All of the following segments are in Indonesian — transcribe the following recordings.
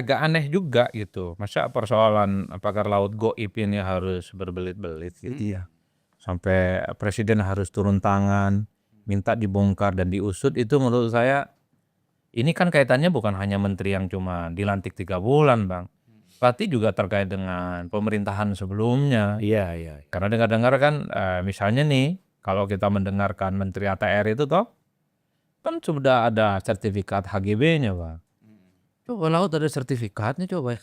agak aneh juga gitu. Masa persoalan pagar laut gaib ini harus berbelit-belit gitu. Iya. Sampai presiden harus turun tangan, minta dibongkar dan diusut, itu menurut saya ini kan kaitannya bukan hanya menteri yang cuma dilantik 3 bulan, Bang. Berarti juga terkait dengan pemerintahan sebelumnya. Iya iya. Karena dengar-dengar kan misalnya nih, kalau kita mendengarkan Menteri ATR itu toh, kan sudah ada sertifikat HGB-nya, Bang. Coba laut ada sertifikatnya coba.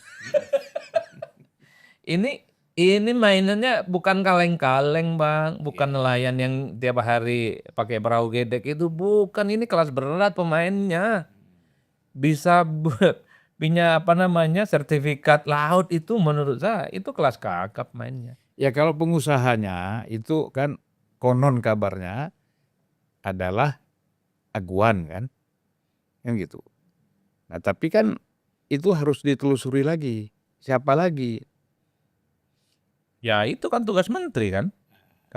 Ini mainannya bukan kaleng-kaleng, Bang, bukan nelayan yang tiap hari pakai perahu gedek itu, bukan, ini kelas berat pemainnya. Bisa punya apa namanya, sertifikat laut itu menurut saya itu kelas kakap mainnya. Ya kalau pengusahanya itu kan konon kabarnya adalah aguan kan gitu. Nah tapi kan itu harus ditelusuri lagi, siapa lagi? Ya itu kan tugas menteri kan,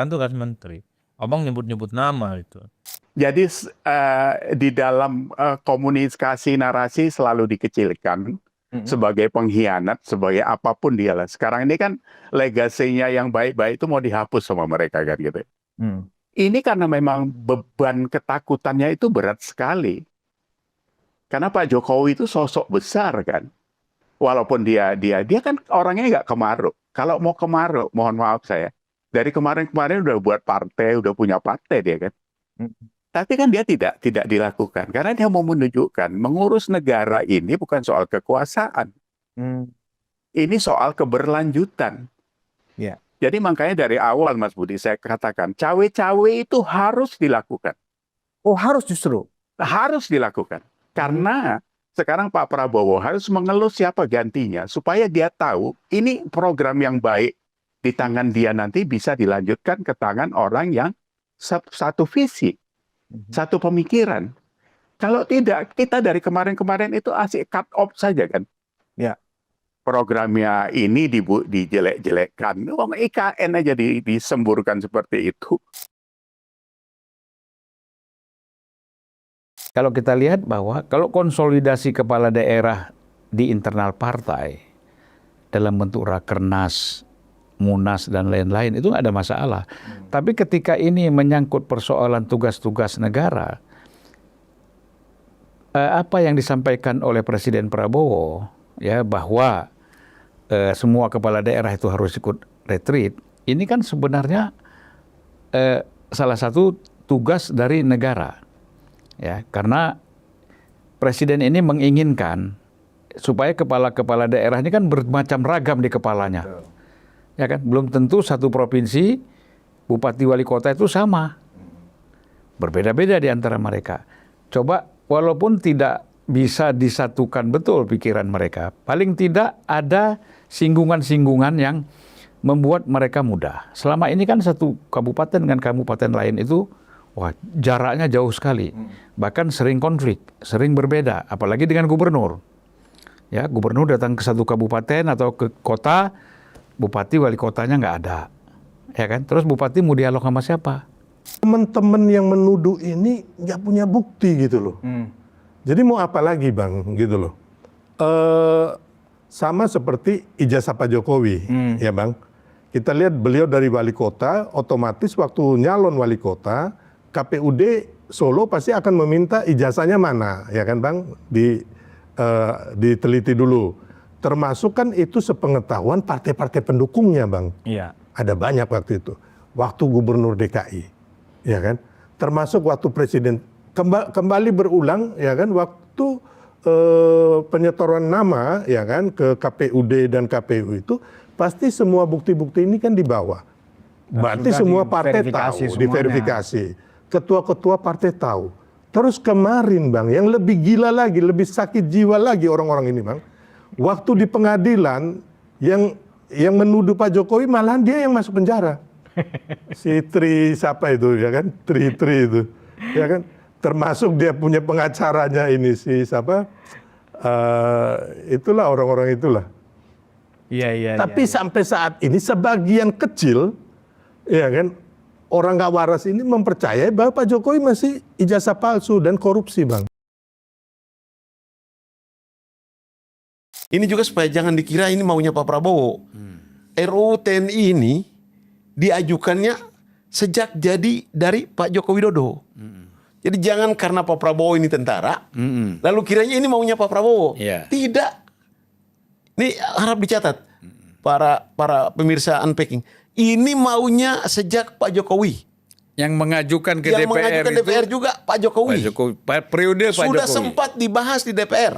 tugas menteri. Abang nyebut-nyebut nama itu. Jadi di dalam komunikasi narasi selalu dikecilkan sebagai pengkhianat, sebagai apapun dia lah. Sekarang ini kan legasinya yang baik-baik itu mau dihapus sama mereka kan gitu. Ini karena memang beban ketakutannya itu berat sekali. Karena Pak Jokowi itu sosok besar kan. Walaupun dia kan orangnya nggak kemaruk. Kalau mau kemaruk, mohon maaf saya. Dari kemarin-kemarin udah buat partai, udah punya partai dia kan. Tapi kan dia tidak dilakukan. Karena dia mau menunjukkan mengurus negara ini bukan soal kekuasaan. Ini soal keberlanjutan. Ya. Jadi makanya dari awal Mas Budi saya katakan cawe-cawe itu harus dilakukan. Oh harus justru? Harus dilakukan. Karena sekarang Pak Prabowo harus mengelus siapa gantinya. Supaya dia tahu ini program yang baik di tangan dia nanti bisa dilanjutkan ke tangan orang yang satu visi. Satu pemikiran. Kalau tidak, kita dari kemarin-kemarin itu asik cut off saja kan. Ya. Programnya ini dijelek-jelekkan. IKN aja disemburkan seperti itu. Kalau kita lihat bahwa kalau konsolidasi kepala daerah di internal partai dalam bentuk rakernas, munas dan lain-lain itu nggak ada masalah. Tapi ketika ini menyangkut persoalan tugas-tugas negara, apa yang disampaikan oleh Presiden Prabowo ya bahwa semua kepala daerah itu harus ikut retreat, ini kan sebenarnya salah satu tugas dari negara. Ya, karena presiden ini menginginkan supaya kepala-kepala daerah ini kan bermacam ragam di kepalanya. Ya kan, belum tentu satu provinsi bupati wali kota itu sama. Berbeda-beda di antara mereka. Coba walaupun tidak bisa disatukan betul pikiran mereka, paling tidak ada singgungan-singgungan yang membuat mereka mudah. Selama ini kan satu kabupaten dengan kabupaten lain itu jaraknya jauh sekali, bahkan sering konflik, sering berbeda, apalagi dengan gubernur. Ya, gubernur datang ke satu kabupaten atau ke kota, bupati wali kotanya nggak ada, ya kan? Terus bupati mau dialog sama siapa? Teman-teman yang menuduh ini nggak punya bukti gitu loh. Jadi mau apa lagi Bang, gitu loh. Sama seperti ijazah Pak Jokowi, ya Bang. Kita lihat beliau dari wali kota, otomatis waktu nyalon wali kota, KPUD Solo pasti akan meminta ijazahnya mana, ya kan Bang? Diteliti dulu. Termasuk kan itu sepengetahuan partai-partai pendukungnya Bang. Iya. Ada banyak waktu itu. Waktu gubernur DKI, ya kan? Termasuk waktu presiden kembali berulang, ya kan? Waktu penyetoran nama, ya kan, ke KPUD dan KPU itu pasti semua bukti-bukti ini kan dibawa. Berarti semua partai tahu, diverifikasi. Ketua-ketua partai tahu. Terus kemarin Bang, yang lebih gila lagi, lebih sakit jiwa lagi orang-orang ini Bang. Waktu di pengadilan yang menuduh Pak Jokowi malahan dia yang masuk penjara. Si Tri siapa itu ya kan? Tri itu. Ya kan? Termasuk dia punya pengacaranya ini si siapa? Itulah orang-orang itulah. Iya. Tapi sampai saat ini sebagian kecil ya kan orang nggak waras ini mempercayai bahwa Pak Jokowi masih ijazah palsu dan korupsi Bang. Ini juga supaya jangan dikira ini maunya Pak Prabowo. RUU TNI ini diajukannya sejak jadi dari Pak Joko Widodo. Jadi jangan karena Pak Prabowo ini tentara, lalu kiranya ini maunya Pak Prabowo. Iya. Tidak. Ini harap dicatat para pemirsa Unpacking. Ini maunya sejak Pak Jokowi. Yang mengajukan ke Yang DPR mengajukan itu DPR juga Pak Jokowi. periode Pak Sudah Jokowi. sempat dibahas di DPR.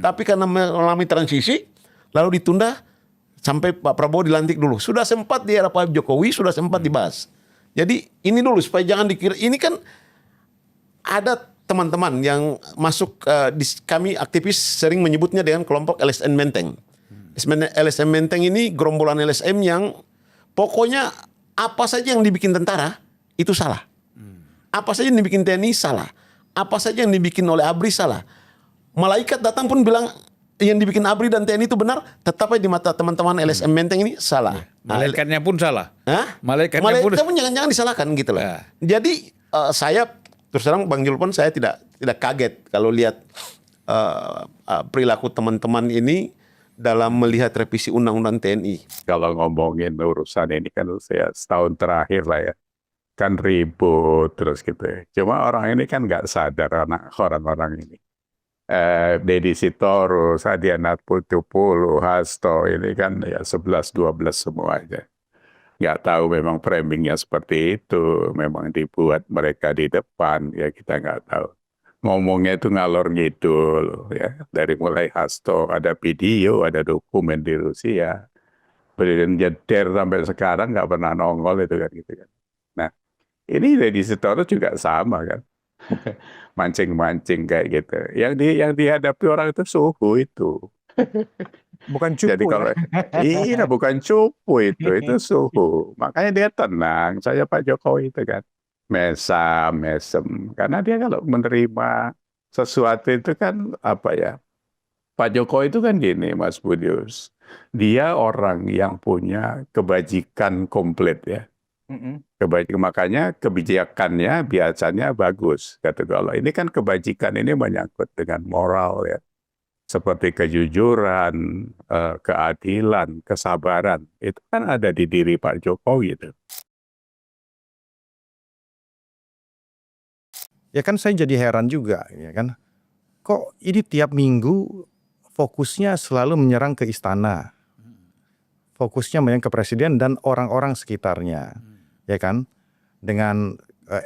Tapi karena mengalami transisi, lalu ditunda sampai Pak Prabowo dilantik dulu. Sudah sempat di era Pak Jokowi, sudah sempat dibahas. Jadi ini dulu supaya jangan dikira. Ini kan ada teman-teman yang masuk, kami aktivis sering menyebutnya dengan kelompok LSM Menteng. LSM Menteng ini gerombolan LSM yang pokoknya apa saja yang dibikin tentara itu salah. Apa saja yang dibikin TNI salah. Apa saja yang dibikin oleh ABRI salah. Malaikat datang pun bilang yang dibikin ABRI dan TNI itu benar, tetapi di mata teman-teman LSM Menteng ini salah. Malaikatnya pun salah. Hah? Malaikatnya pun jangan-jangan disalahkan gitu loh. Ya. Jadi saya terus terang Bang Julpon, saya tidak kaget kalau lihat perilaku teman-teman ini dalam melihat revisi Undang-Undang TNI. Kalau ngomongin urusan ini kan saya setahun terakhir lah ya, kan ribut terus gitu ya. Cuma orang ini kan nggak sadar, orang-orang ini. Deddy Sitorus, Adianat Putupulu, Hasto, ini kan ya 11-12 semua aja. Nggak tahu memang framingnya seperti itu, memang dibuat mereka di depan, ya kita nggak tahu. Ngomongnya itu ngalor ngidul, ya. Dari mulai Hasto, ada video, ada dokumen di Rusia. Presiden jeder sampai sekarang nggak pernah nongol itu kan gitu kan. Nah, ini Deddy Sitorus juga sama kan. Mancing-mancing kayak gitu. Yang dihadapi orang itu suhu itu. Bukan cupu. Jadi kalau iya bukan cupu itu suhu. Makanya dia tenang. Saya Pak Jokowi itu kan mesem. Karena dia kalau menerima sesuatu itu kan apa ya? Pak Jokowi itu kan gini, Mas Budius. Dia orang yang punya kebajikan komplit ya. Makanya kebijakannya biasanya bagus. Kata kalau ini kan kebajikan ini menyangkut dengan moral ya. Seperti kejujuran, keadilan, kesabaran. Itu kan ada di diri Pak Jokowi itu. Ya kan saya jadi heran juga ya kan. Kok ini tiap minggu fokusnya selalu menyerang ke istana. Fokusnya menyerang ke presiden dan orang-orang sekitarnya. Ya kan? Dengan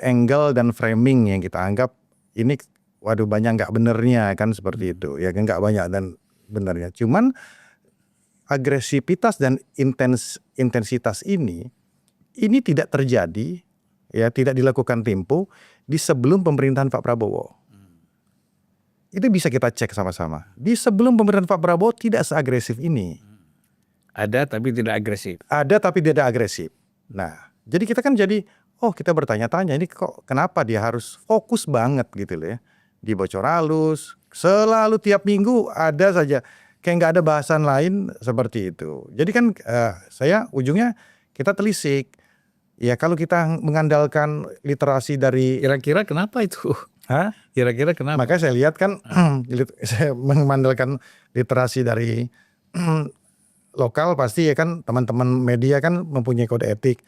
angle dan framing yang kita anggap ini waduh banyak nggak benernya kan seperti itu. Ya kan nggak banyak dan benernya. Cuman agresivitas dan intensitas ini tidak terjadi ya, tidak dilakukan Tempo di sebelum pemerintahan Pak Prabowo. Itu bisa kita cek sama-sama. Di sebelum pemerintahan Pak Prabowo tidak seagresif ini. ada tapi tidak agresif. Ada tapi tidak agresif. Nah, jadi kita kan kita bertanya-tanya ini kok kenapa dia harus fokus banget gitu loh ya. Di Bocor Halus, selalu tiap minggu ada saja. Kayak nggak ada bahasan lain seperti itu. Jadi kan saya ujungnya kita telisik. Ya kalau kita mengandalkan literasi dari... Kira-kira kenapa itu? Hah? Kira-kira kenapa? Makanya saya lihat kan, saya mengandalkan literasi dari lokal pasti ya kan teman-teman media kan mempunyai kode etik.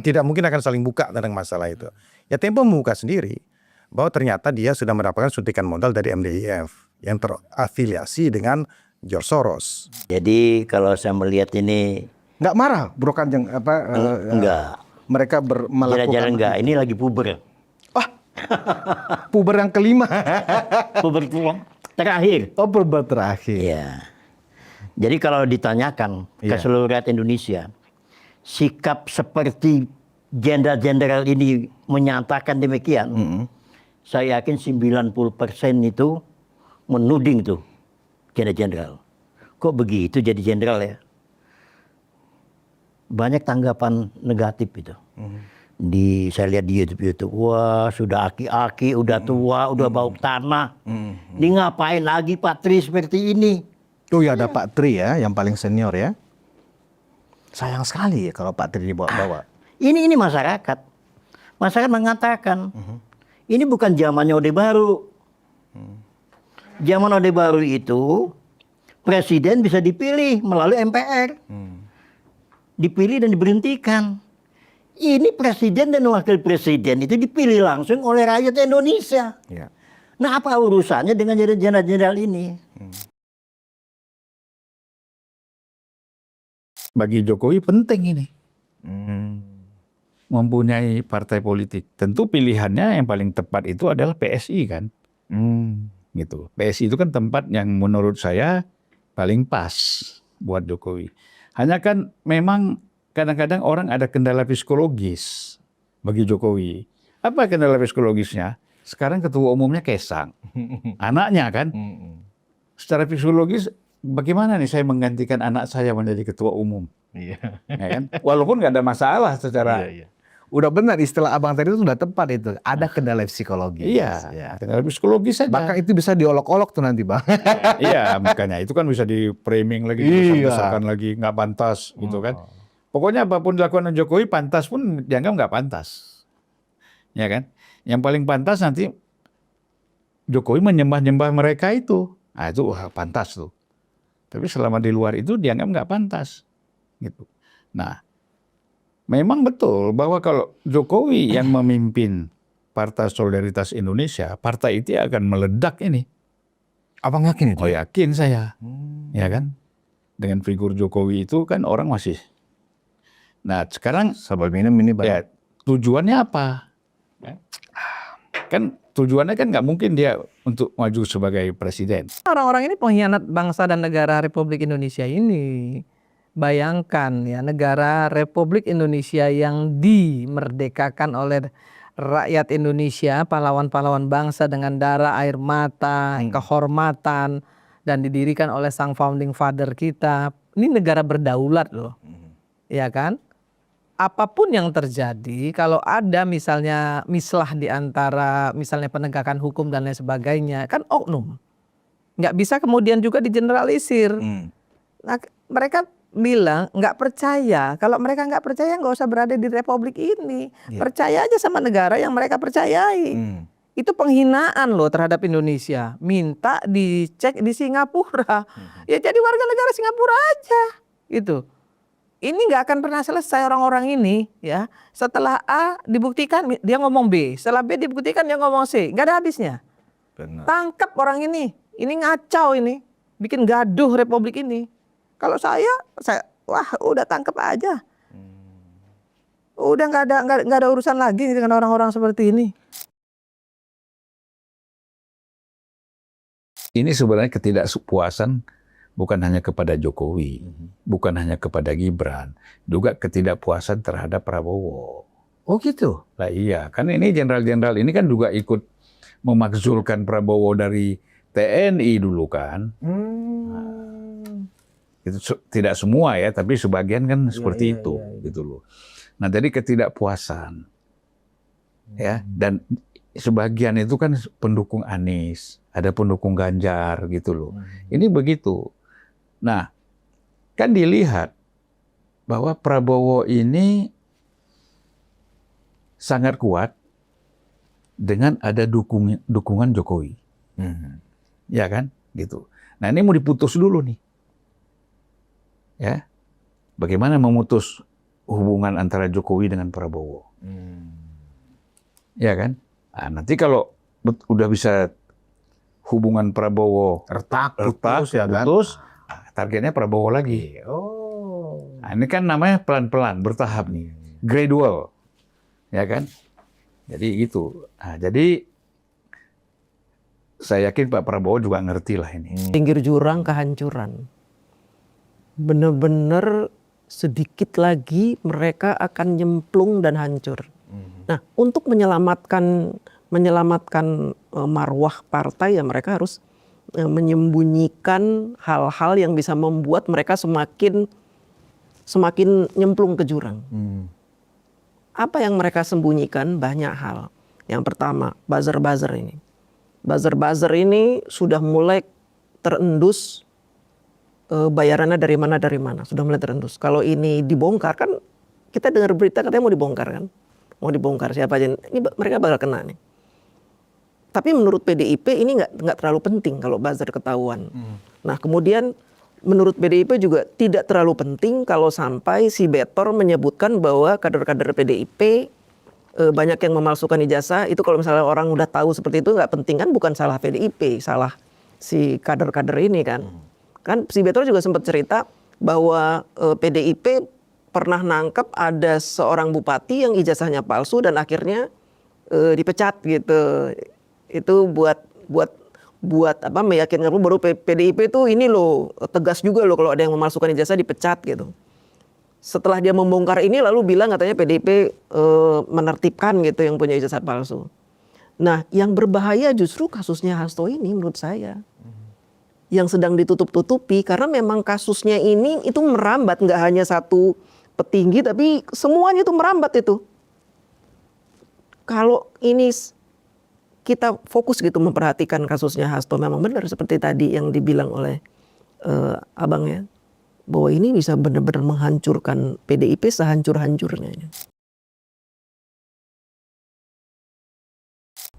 Tidak mungkin akan saling buka tentang masalah itu. Ya Tempo membuka sendiri bahwa ternyata dia sudah mendapatkan suntikan modal dari MDIF yang terafiliasi dengan George Soros. Jadi kalau saya melihat ini Nggak marah Bro Kanjeng enggak. mereka melakukan Jalan-jalan enggak. Ini lagi puber. puber yang kelima. Puber terakhir. Oh puber terakhir. Iya. Jadi kalau ditanyakan ke Iya. seluruh rakyat Indonesia, sikap seperti jenderal-jenderal ini menyatakan demikian, saya yakin 90% itu menuding tuh jenderal-jenderal. Kok begitu jadi jenderal ya? Banyak tanggapan negatif itu. Saya lihat di YouTube, wah sudah aki-aki, udah tua, udah bau tanah. Ini ngapain lagi Pak Tri seperti ini? Oh ya ada Pak Tri ya yang paling senior ya. Sayang sekali ya kalau Pak Tri dibawa-bawa. Ini masyarakat. Masyarakat mengatakan, ini bukan zamannya Orde Baru. Zaman Orde Baru itu presiden bisa dipilih melalui MPR. Dipilih dan diberhentikan. Ini presiden dan wakil presiden itu dipilih langsung oleh rakyat Indonesia. Ya. Nah, apa urusannya dengan jenderal-jenderal ini? Bagi Jokowi penting ini. Mempunyai partai politik. Tentu pilihannya yang paling tepat itu adalah PSI kan. Gitu. PSI itu kan tempat yang menurut saya paling pas buat Jokowi. Hanya kan memang kadang-kadang orang ada kendala psikologis bagi Jokowi. Apa kendala psikologisnya? Sekarang ketua umumnya Kaisang. Anaknya kan. Secara psikologis bagaimana nih saya menggantikan anak saya menjadi ketua umum? Ya kan? Walaupun nggak ada masalah secara Udah benar istilah abang tadi itu sudah tepat itu. Ada kendala psikologis. iya, Ya. kendala psikologis saja. Bahkan itu bisa diolok-olok tuh nanti bang. Iya, makanya itu kan bisa di framing lagi, dibesar-besarkan lagi, nggak pantas gitu kan. Pokoknya apapun dilakukan Jokowi pantas pun dianggap nggak pantas, ya kan. Yang paling pantas nanti Jokowi menyembah-nyembah mereka itu, itu wah, pantas tuh. Tapi selama di luar itu dianggap nggak pantas, gitu. Nah, memang betul bahwa kalau Jokowi yang memimpin Partai Solidaritas Indonesia, partai itu akan meledak ini. Abang yakin itu? Oh yakin saya, ya kan. Dengan figur Jokowi itu kan orang masih. Nah sekarang Sabar minum ini bang. ya tujuannya apa? Kan tujuannya kan nggak mungkin dia untuk maju sebagai presiden. Orang-orang ini pengkhianat bangsa dan negara Republik Indonesia ini. Bayangkan ya, negara Republik Indonesia yang dimerdekakan oleh rakyat Indonesia, pahlawan-pahlawan bangsa dengan darah, air mata, kehormatan, dan didirikan oleh sang founding father kita. Ini negara berdaulat loh, ya kan? Apapun yang terjadi, kalau ada misalnya mislah di antara misalnya penegakan hukum dan lain sebagainya, kan oknum. Nggak bisa kemudian juga digeneralisir. Nah, mereka bilang nggak percaya. Kalau mereka nggak percaya nggak usah berada di Republik ini. Percaya aja sama negara yang mereka percayai. Itu penghinaan loh terhadap Indonesia. Minta dicek di Singapura. Ya jadi warga negara Singapura aja. Gitu. Ini nggak akan pernah selesai orang-orang ini ya. Setelah A dibuktikan dia ngomong B. Setelah B dibuktikan dia ngomong C. Nggak ada habisnya. Tangkap orang ini. Ini ngacau ini. Bikin gaduh Republik ini. Kalau saya wah udah tangkap aja. Udah nggak ada urusan lagi dengan orang-orang seperti ini. Ini sebenarnya ketidakpuasan bukan hanya kepada Jokowi, bukan hanya kepada Gibran, juga ketidakpuasan terhadap Prabowo. Oh gitu? Lah iya, kan ini jenderal-jenderal ini kan juga ikut memakzulkan Prabowo dari TNI dulu kan. Itu tidak semua ya, tapi sebagian kan seperti itu, gitu loh. Nah, jadi ketidakpuasan, ya, dan sebagian itu kan pendukung Anies, ada pendukung Ganjar, gitu loh. Ini begitu. Nah, kan dilihat bahwa Prabowo ini sangat kuat dengan ada dukungan Jokowi, ya kan, gitu. Nah, ini mau diputus dulu nih. Ya, bagaimana memutus hubungan antara Jokowi dengan Prabowo? Ya kan? Nah, nanti kalau udah bisa hubungan Prabowo Retak, putus, ya kan? targetnya Prabowo lagi. Nah, ini kan namanya pelan-pelan, bertahap nih, gradual, ya kan? Jadi gitu. Nah, jadi saya yakin Pak Prabowo juga ngerti lah ini. Pinggir jurang kehancuran. Benar-benar sedikit lagi mereka akan nyemplung dan hancur. Nah, untuk menyelamatkan marwah partai ya mereka harus menyembunyikan hal-hal yang bisa membuat mereka semakin nyemplung ke jurang. Apa yang mereka sembunyikan? Banyak hal. Yang pertama, buzzer-buzzer ini. Buzzer-buzzer ini sudah mulai terendus. Bayarannya dari mana sudah mulai terendus. Kalau ini dibongkar kan kita dengar berita katanya mau dibongkar kan, mau dibongkar siapa aja ini mereka bakal kena nih. Tapi menurut PDIP ini nggak terlalu penting kalau buzzer ketahuan. Nah kemudian menurut PDIP juga tidak terlalu penting kalau sampai si Betor menyebutkan bahwa kader-kader PDIP banyak yang memalsukan ijazah. Itu kalau misalnya orang udah tahu seperti itu nggak penting, kan bukan salah PDIP, salah si kader-kader ini kan. Kan si Betor juga sempat cerita bahwa PDIP pernah nangkep ada seorang bupati yang ijazahnya palsu dan akhirnya dipecat gitu. Itu buat apa, meyakinkan baru PDIP itu ini loh tegas juga loh kalau ada yang memalsukan ijazah dipecat gitu. Setelah dia membongkar ini lalu bilang katanya PDIP menertibkan gitu yang punya ijazah palsu. Nah, yang berbahaya justru kasusnya Hasto ini menurut saya. Yang sedang ditutup-tutupi karena memang kasusnya ini itu merambat, nggak hanya satu petinggi tapi semuanya itu merambat itu. Kalau ini kita fokus gitu memperhatikan kasusnya Hasto, memang benar seperti tadi yang dibilang oleh abang ya, bahwa ini bisa benar-benar menghancurkan PDIP sehancur-hancurnya.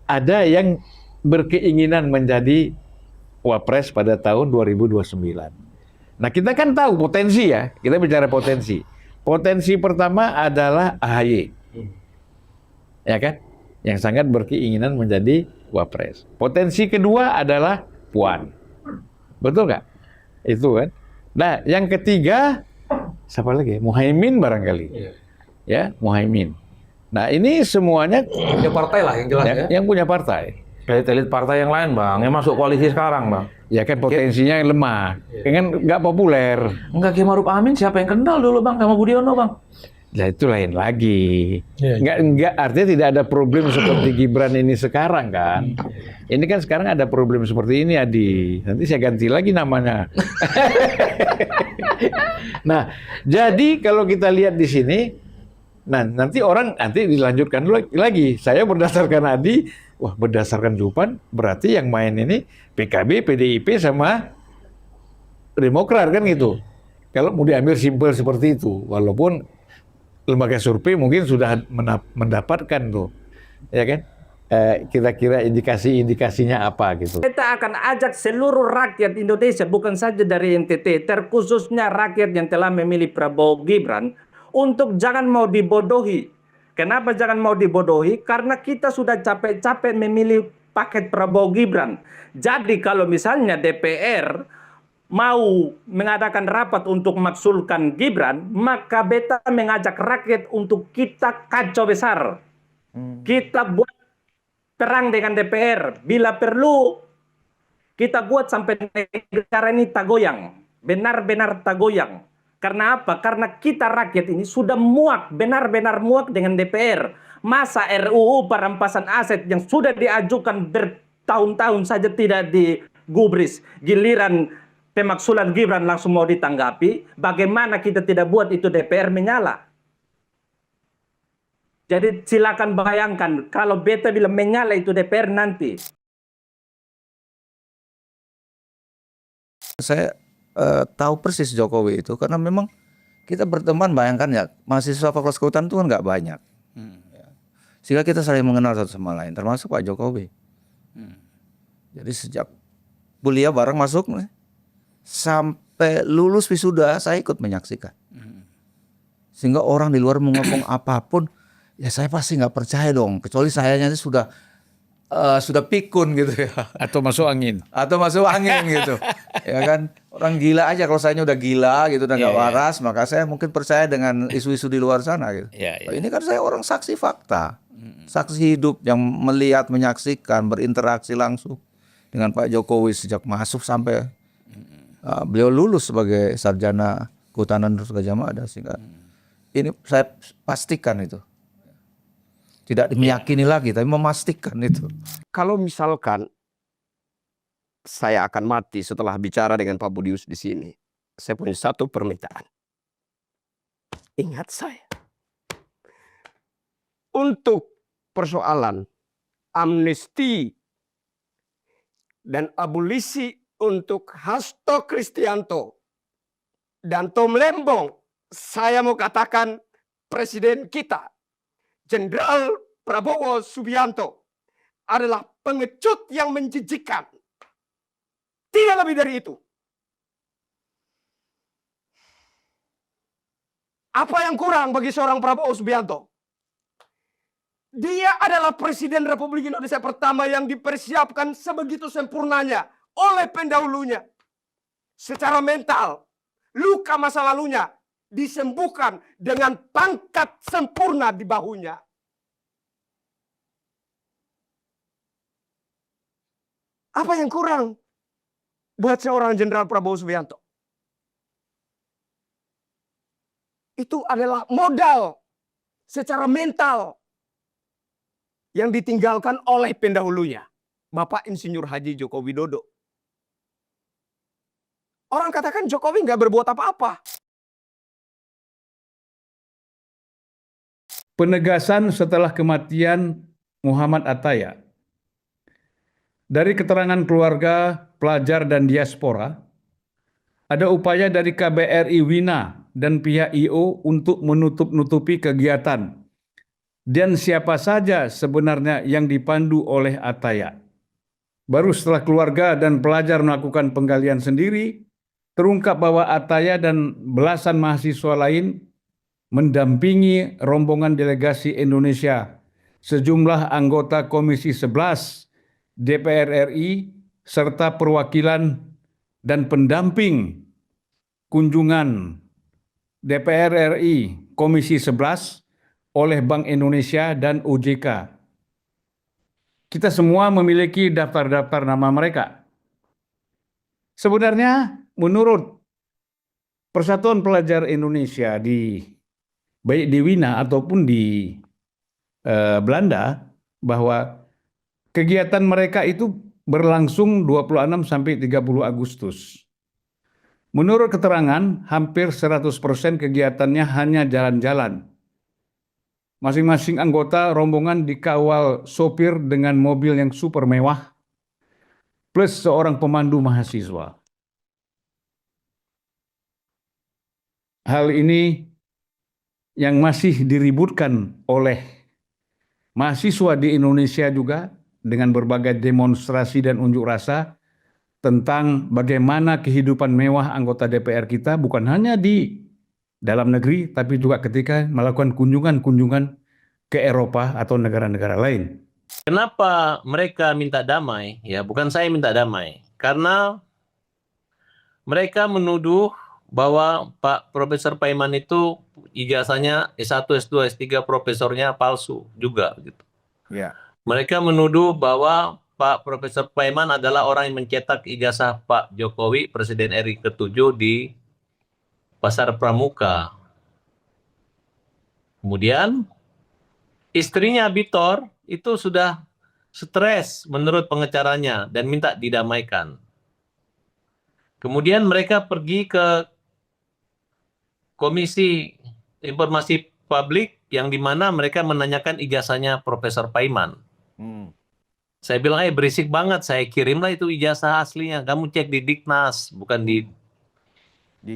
Ada yang berkeinginan menjadi wapres pada tahun 2029. Nah, kita kan tahu potensi ya, kita bicara potensi. Potensi pertama adalah AHY. Ya kan? Yang sangat berkeinginan menjadi wapres. Potensi kedua adalah Puan. Betul nggak? Itu kan. Nah, yang ketiga siapa lagi? Muhaimin barangkali. Ya, Muhaimin. Nah, ini semuanya Punya partai lah yang jelas ya. yang punya partai. Elit partai yang lain bang, yang masuk koalisi sekarang bang. Ya kan potensinya yang lemah, kan nggak populer. Enggak, Kiai Maruf Amin siapa yang kenal dulu bang sama Budiono bang? Nah itu lain lagi. Nggak artinya tidak ada problem seperti Gibran ini sekarang kan. Ini kan sekarang ada problem seperti ini Adi. Nanti saya ganti lagi namanya. Nah, jadi kalau kita lihat di sini, nah nanti orang nanti dilanjutkan lagi. Saya berdasarkan Adi, wah berdasarkan Jupan berarti yang main ini PKB, PDIP sama Demokrat kan gitu. Kalau mau diambil simpel seperti itu, walaupun lembaga survei mungkin sudah mendapatkan tuh, ya kan? Kira-kira indikasinya apa gitu. Kita akan ajak seluruh rakyat Indonesia, bukan saja dari NTT, terkhususnya rakyat yang telah memilih Prabowo Gibran, untuk jangan mau dibodohi. Kenapa jangan mau dibodohi? Karena kita sudah capek-capek memilih paket Prabowo Gibran. Jadi kalau misalnya DPR mau mengadakan rapat untuk maksulkan Gibran, maka beta mengajak rakyat untuk kita kacau besar. Kita buat perang dengan DPR. Bila perlu, kita buat sampai negara ini tagoyang. Benar-benar tagoyang. Karena apa? Karena kita rakyat ini sudah muak, benar-benar muak dengan DPR. Masa RUU perampasan aset yang sudah diajukan bertahun-tahun saja tidak digubris. Giliran pemaksulan Gibran langsung mau ditanggapi, bagaimana kita tidak buat itu DPR menyala? Jadi silakan bayangkan kalau beta bilang menyala itu DPR nanti. Saya tahu persis Jokowi itu karena memang kita berteman, bayangkan ya, mahasiswa Fakultas Kehutanan itu kan nggak banyak. Sehingga kita saling mengenal satu sama lain, termasuk Pak Jokowi. Jadi sejak kuliah bareng masuk sampai lulus wisuda saya ikut menyaksikan. Sehingga orang di luar mau ngomong apapun, ya saya pasti nggak percaya dong. Kecuali sayanya sudah pikun gitu ya. Atau masuk angin. Atau masuk angin gitu. Ya kan, orang gila aja kalau sayanya udah gila gitu dan nggak waras, maka saya mungkin percaya dengan isu-isu di luar sana gitu. Ini kan saya orang saksi fakta, saksi hidup yang melihat, menyaksikan, berinteraksi langsung dengan Pak Jokowi sejak masuk sampai beliau lulus sebagai sarjana kehutanan terus Gajah Mada. Sehingga ini saya pastikan itu. Tidak meyakini lagi, tapi memastikan itu. Kalau misalkan saya akan mati setelah bicara dengan Pak Budius di sini, saya punya satu permintaan. Ingat saya. Untuk persoalan amnesti dan abolisi untuk Hasto Kristianto dan Tom Lembong, saya mau katakan presiden kita, Jenderal Prabowo Subianto, adalah pengecut yang menjijikan. Tidak lebih dari itu. Apa yang kurang bagi seorang Prabowo Subianto? Dia adalah Presiden Republik Indonesia pertama yang dipersiapkan sebegitu sempurnanya oleh pendahulunya. Secara mental, luka masa lalunya disembuhkan dengan pangkat sempurna di bahunya. Apa yang kurang buat seorang Jenderal Prabowo Subianto? Itu adalah modal secara mental yang ditinggalkan oleh pendahulunya, Bapak Insinyur Haji Joko Widodo. Orang katakan Jokowi nggak berbuat apa-apa. Penegasan setelah kematian Muhammad Ataya. Dari keterangan keluarga, pelajar, dan diaspora, ada upaya dari KBRI Wina dan pihak IO untuk menutup-nutupi kegiatan dan siapa saja sebenarnya yang dipandu oleh Ataya. Baru setelah keluarga dan pelajar melakukan penggalian sendiri, terungkap bahwa Ataya dan belasan mahasiswa lain mendampingi rombongan delegasi Indonesia, sejumlah anggota Komisi 11 DPR RI, serta perwakilan dan pendamping kunjungan DPR RI Komisi 11 oleh Bank Indonesia dan OJK. Kita semua memiliki daftar-daftar nama mereka. Sebenarnya menurut Persatuan Pelajar Indonesia baik di Wina ataupun di Belanda, bahwa kegiatan mereka itu berlangsung 26 sampai 30 Agustus. Menurut keterangan, hampir 100% kegiatannya hanya jalan-jalan. Masing-masing anggota rombongan dikawal sopir dengan mobil yang super mewah, plus seorang pemandu mahasiswa. Hal ini yang masih diributkan oleh mahasiswa di Indonesia juga dengan berbagai demonstrasi dan unjuk rasa tentang bagaimana kehidupan mewah anggota DPR kita bukan hanya di dalam negeri, tapi juga ketika melakukan kunjungan-kunjungan ke Eropa atau negara-negara lain. Kenapa mereka minta damai? Ya, bukan saya minta damai. Karena mereka menuduh bahwa Pak Profesor Paiman itu ijazahnya S1, S2, S3 profesornya palsu juga gitu. Ya. Mereka menuduh bahwa Pak Profesor Paiman adalah orang yang mencetak ijazah Pak Jokowi, Presiden RI ke-7 di Pasar Pramuka. Kemudian istrinya Bitor itu sudah stres menurut pengacaranya dan minta didamaikan. Kemudian mereka pergi ke Komisi Informasi Publik yang dimana mereka menanyakan ijazahnya Profesor Paiman. Saya bilang, berisik banget, saya kirimlah itu ijazah aslinya. Kamu cek di Diknas, bukan di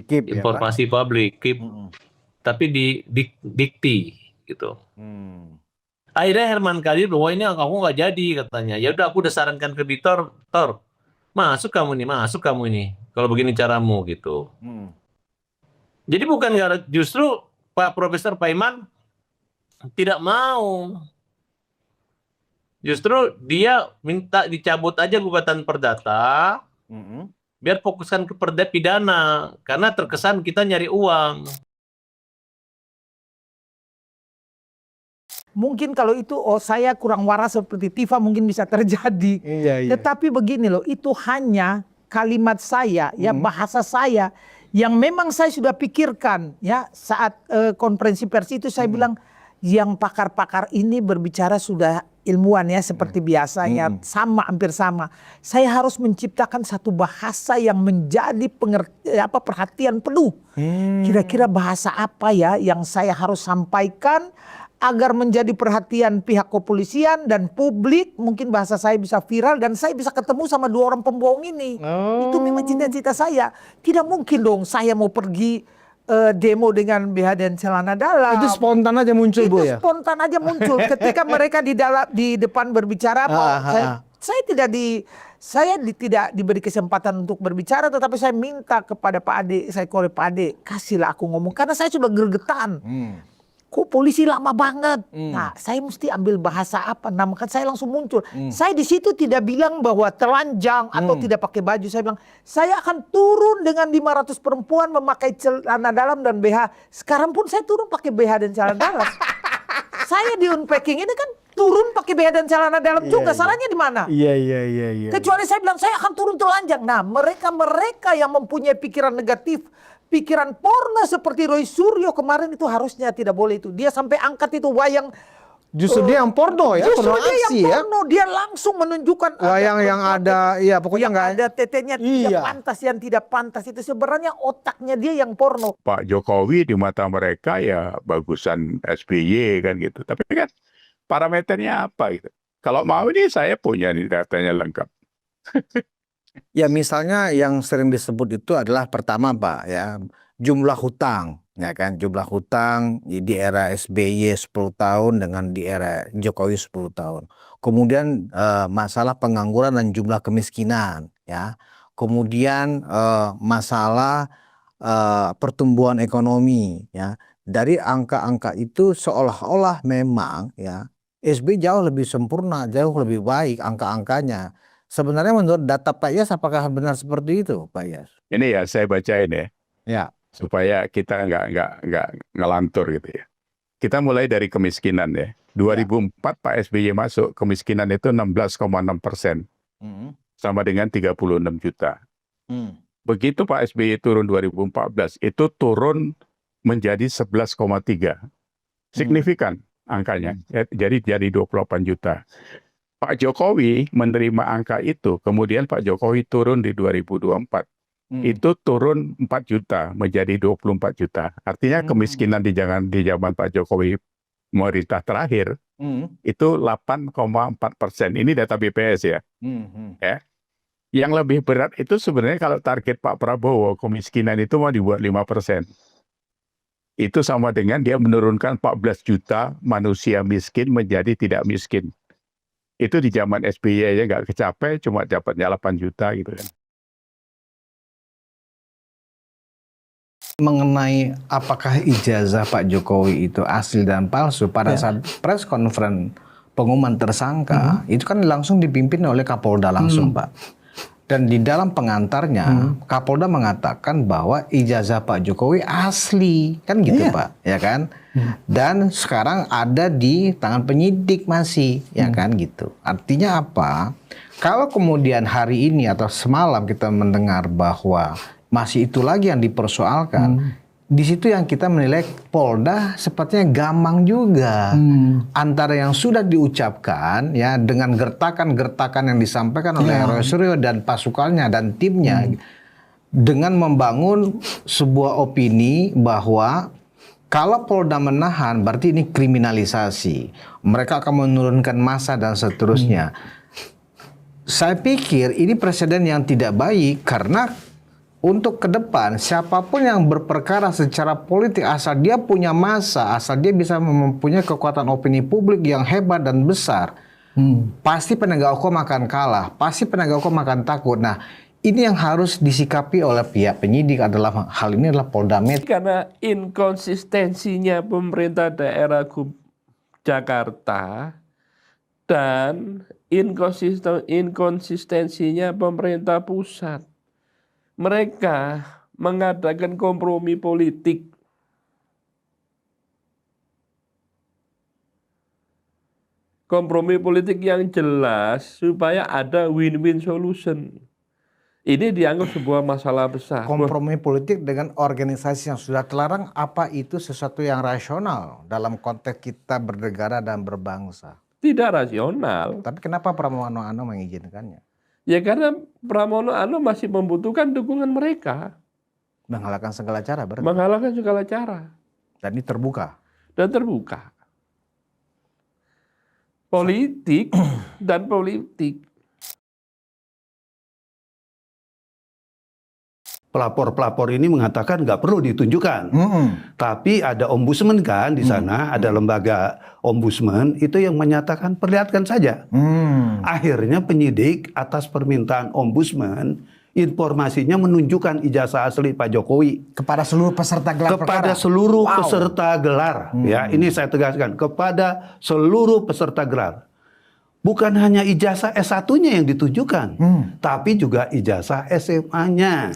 KIP, Informasi Publik, KIP, tapi di Dikti gitu. Akhirnya Herman Kadir, wah ini aku nggak jadi katanya. Ya udah, aku udah sarankan ke Bitor, Tor, masuk kamu ini, kalau begini caramu gitu. Jadi bukan justru Pak Profesor Paiman tidak mau. Justru dia minta dicabut aja gugatan perdata, biar fokuskan ke pidana, karena terkesan kita nyari uang. Mungkin kalau itu saya kurang waras seperti Tifa mungkin bisa terjadi. Iya. Tetapi begini loh, itu hanya kalimat saya, ya bahasa saya yang memang saya sudah pikirkan ya saat konferensi pers itu saya bilang yang pakar-pakar ini berbicara sudah ilmuwan ya seperti biasanya sama hampir sama. Saya harus menciptakan satu bahasa yang menjadi perhatian penuh. Kira-kira bahasa apa ya yang saya harus sampaikan agar menjadi perhatian pihak kepolisian dan publik, mungkin bahasa saya bisa viral dan saya bisa ketemu sama dua orang pembohong ini. Itu memang cita-cita saya. Tidak mungkin dong saya mau pergi demo dengan BH dan celana dalam. Itu spontan aja muncul, Bu ya? Itu spontan aja muncul. Ketika mereka di depan berbicara, tidak diberi kesempatan untuk berbicara, tetapi saya minta kepada Pak Ade, saya call Pak Ade, kasihlah aku ngomong karena saya sudah gergetan. Kok polisi lama banget? Nah, saya mesti ambil bahasa apa? Nah, maka saya langsung muncul. Saya di situ tidak bilang bahwa telanjang atau tidak pakai baju. Saya bilang, saya akan turun dengan 500 perempuan memakai celana dalam dan BH. Sekarang pun saya turun pakai BH dan celana dalam. Saya di unpacking ini kan turun pakai BH dan celana dalam juga. Salahnya di mana? Iya. Kecuali saya bilang, saya akan turun telanjang. Nah, mereka yang mempunyai pikiran negatif, pikiran porno seperti Roy Suryo kemarin itu harusnya tidak boleh itu. Dia sampai angkat itu wayang. Justru dia yang porno ya, Justru porno dia yang aksi ya. porno. Dia langsung menunjukkan Wayang yang ada, ya pokoknya nggak ada tetenya tidak pantas, yang tidak pantas. Itu sebenarnya otaknya dia yang porno. Pak Jokowi di mata mereka ya bagusan SBY kan gitu. Tapi kan parameternya apa gitu. Kalau mau ini saya punya nih datanya lengkap. Ya misalnya yang sering disebut itu adalah pertama Pak ya, jumlah hutang ya kan, jumlah hutang di era SBY 10 tahun dengan di era Jokowi 10 tahun. Kemudian masalah pengangguran dan jumlah kemiskinan ya. Kemudian masalah pertumbuhan ekonomi ya. Dari angka-angka itu seolah-olah memang ya SBY jauh lebih sempurna, jauh lebih baik angka-angkanya. Sebenarnya menurut data Pak Yas apakah benar seperti itu, Pak Yas? Ini ya saya bacain ya. Ya. Supaya kita nggak ngelantur gitu ya. Kita mulai dari kemiskinan ya. 2004 Pak SBY masuk, kemiskinan itu 16,6%. Sama dengan 36 juta. Begitu Pak SBY turun 2014, itu turun menjadi 11,3. Signifikan angkanya. Jadi 28 juta. Pak Jokowi menerima angka itu, kemudian Pak Jokowi turun di 2024. Itu turun 4 juta menjadi 24 juta. Artinya kemiskinan di zaman Pak Jokowi pemerintah terakhir itu 8,4%. Ini data BPS ya. Ya. Yang lebih berat itu sebenarnya kalau target Pak Prabowo kemiskinan itu mau dibuat 5%. Itu sama dengan dia menurunkan 14 juta manusia miskin menjadi tidak miskin. Itu di zaman SBY aja nggak kecapai, cuma dapatnya 8 juta gitu kan. Mengenai apakah ijazah Pak Jokowi itu asli dan palsu, pada saat press conference pengumuman tersangka, itu kan langsung dipimpin oleh Kapolda langsung Pak. Dan di dalam pengantarnya, Kapolda mengatakan bahwa ijazah Pak Jokowi asli, kan gitu Pak, ya kan? Dan sekarang ada di tangan penyidik masih, ya kan gitu. Artinya apa? Kalau kemudian hari ini atau semalam kita mendengar bahwa masih itu lagi yang dipersoalkan, di situ yang kita menilai Polda sepertinya gamang juga antara yang sudah diucapkan ya dengan gertakan-gertakan yang disampaikan oleh Roy Suryo dan pasukannya dan timnya dengan membangun sebuah opini bahwa kalau Polda menahan berarti ini kriminalisasi, mereka akan menurunkan massa dan seterusnya. Saya pikir ini presiden yang tidak baik karena untuk ke depan, siapapun yang berperkara secara politik, asal dia punya massa, asal dia bisa mempunyai kekuatan opini publik yang hebat dan besar, pasti penegak hukum akan kalah, pasti penegak hukum akan takut. Nah, ini yang harus disikapi oleh pihak penyidik adalah hal ini adalah Polda Metro. Karena inkonsistensinya pemerintah daerah Jakarta dan inkonsistensinya pemerintah pusat. Mereka mengadakan kompromi politik. Kompromi politik yang jelas supaya ada win-win solution. Ini dianggap sebuah masalah besar. Kompromi politik dengan organisasi yang sudah terlarang, apa itu sesuatu yang rasional dalam konteks kita bernegara dan berbangsa? Tidak rasional. Tapi kenapa Pramono Anung mengizinkannya? Ya karena Pramono Anung masih membutuhkan dukungan mereka. Menghalalkan segala cara berarti? Menghalalkan segala cara. Dan ini terbuka? Dan terbuka. Politik dan politik. pelapor-pelapor ini mengatakan nggak perlu ditunjukkan. Tapi ada ombudsman kan di sana, ada lembaga ombudsman itu yang menyatakan perlihatkan saja. Akhirnya penyidik atas permintaan ombudsman informasinya menunjukkan ijazah asli Pak Jokowi kepada seluruh peserta gelar kepada perkara. seluruh Wow. peserta gelar. Ya, ini saya tegaskan kepada seluruh peserta gelar. Bukan hanya ijazah S1-nya yang ditunjukkan, tapi juga ijazah SMA-nya.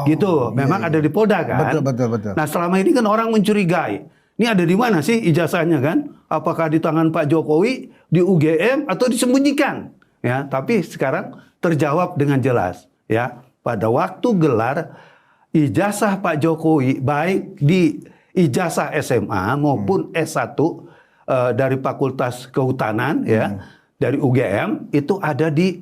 Gitu. Memang ada di Polda kan? Betul. Nah, selama ini kan orang mencurigai. Ini ada di mana sih ijazahnya kan? Apakah di tangan Pak Jokowi, di UGM atau disembunyikan? Ya, tapi sekarang terjawab dengan jelas, ya. Pada waktu gelar ijazah Pak Jokowi baik di ijazah SMA maupun S1 dari Fakultas Kehutanan ya. Dari UGM itu ada di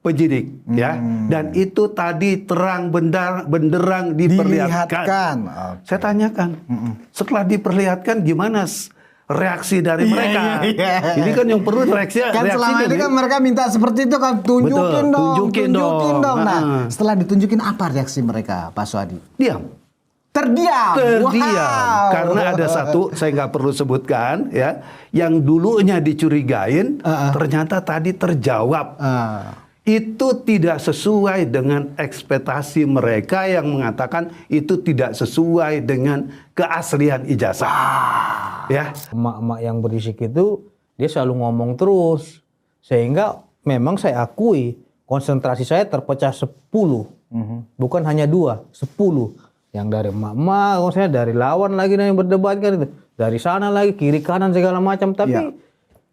penyidik ya, dan itu tadi terang benderang diperlihatkan. Saya tanyakan, setelah diperlihatkan gimana reaksi dari mereka? Ini kan yang perlu reaksi. Kan selama ini kan mereka minta seperti itu kan, tunjukin dong. Nah, setelah ditunjukin apa reaksi mereka, Pak Suhadi? Diam. Terdiam. Wow. Karena ada satu saya nggak perlu sebutkan ya, yang dulunya dicurigain ternyata tadi terjawab. Itu tidak sesuai dengan ekspektasi mereka yang mengatakan itu tidak sesuai dengan keaslian ijazah. Ya. Emak-emak yang berisik itu dia selalu ngomong terus, sehingga memang saya akui konsentrasi saya terpecah 10, bukan hanya 2, 10. Yang dari emak-emak, maksudnya dari lawan lagi yang berdebat kan itu, dari sana lagi kiri kanan segala macam. Tapi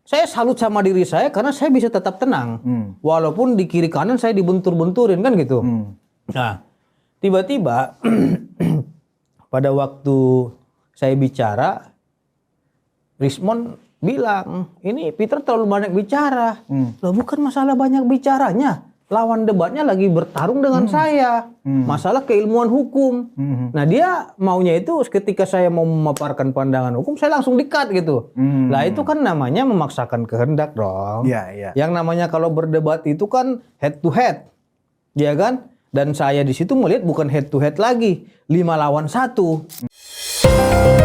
saya salut sama diri saya karena saya bisa tetap tenang, walaupun di kiri kanan saya dibentur-benturin kan gitu. Nah, tiba-tiba pada waktu saya bicara, Rismon bilang, ini Peter terlalu banyak bicara. Loh, bukan masalah banyak bicaranya. Lawan debatnya lagi bertarung dengan saya. Masalah keilmuan hukum. Nah, dia maunya itu ketika saya mau memaparkan pandangan hukum, saya langsung di-cut gitu. Lah itu kan namanya memaksakan kehendak dong. Yang namanya kalau berdebat itu kan head to head. Ya kan? Dan saya di situ melihat bukan head to head lagi. 5 lawan 1.